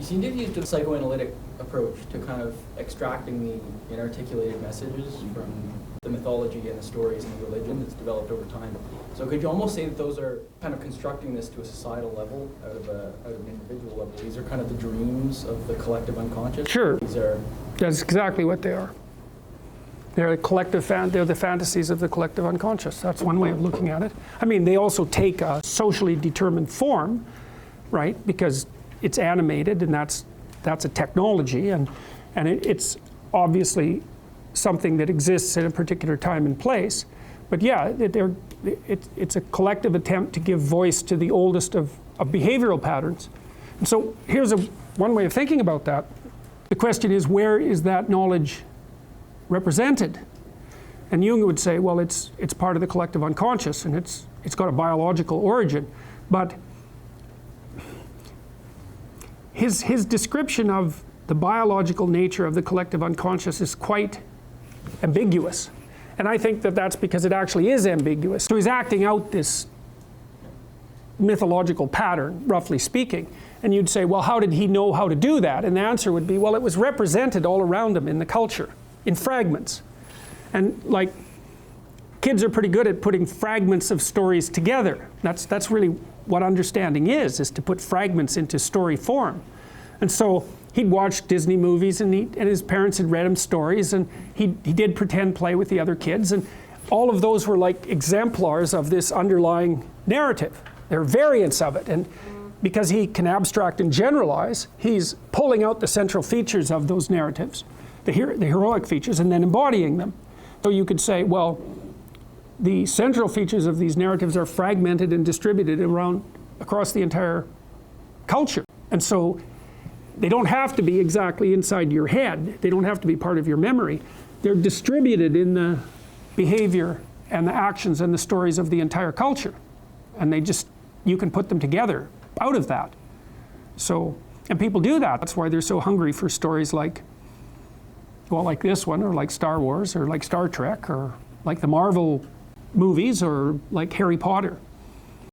seem to have used a psychoanalytic approach to kind of extracting the inarticulated messages from the mythology and the stories and the religion that's developed over time. So could you almost say that those are kind of constructing this to a societal level out of an individual level? These are kind of the dreams of the collective unconscious? Sure. These are... That's exactly what they are. They're the fantasies of the collective unconscious. That's one way of looking at it. I mean, they also take a socially determined form, right? Because it's animated, and that's a technology, and it's obviously something that exists at a particular time and place. But yeah, it's a collective attempt to give voice to the oldest of behavioral patterns. And so here's one way of thinking about that. The question is, where is that knowledge represented? And Jung would say, well, it's part of the collective unconscious, and it's got a biological origin. But his description of the biological nature of the collective unconscious is quite ambiguous. And I think that that's because it actually is ambiguous. So he's acting out this mythological pattern, roughly speaking. And you'd say, well, how did he know how to do that? And the answer would be, well, it was represented all around him in the culture, in fragments. And like, kids are pretty good at putting fragments of stories together. That's really what understanding is to put fragments into story form. And so he'd watch Disney movies, and his parents had read him stories, and he did pretend play with the other kids, and all of those were like exemplars of this underlying narrative. They're variants of it, and because he can abstract and generalize, he's pulling out the central features of those narratives, the heroic features, and then embodying them. So you could say, well, the central features of these narratives are fragmented and distributed across the entire culture. And so they don't have to be exactly inside your head. They don't have to be part of your memory. They're distributed in the behavior and the actions and the stories of the entire culture. And you can put them together out of that. So, and people do that. That's why they're so hungry for stories like, well, like this one, or like Star Wars, or like Star Trek, or like the Marvel movies, or like Harry Potter.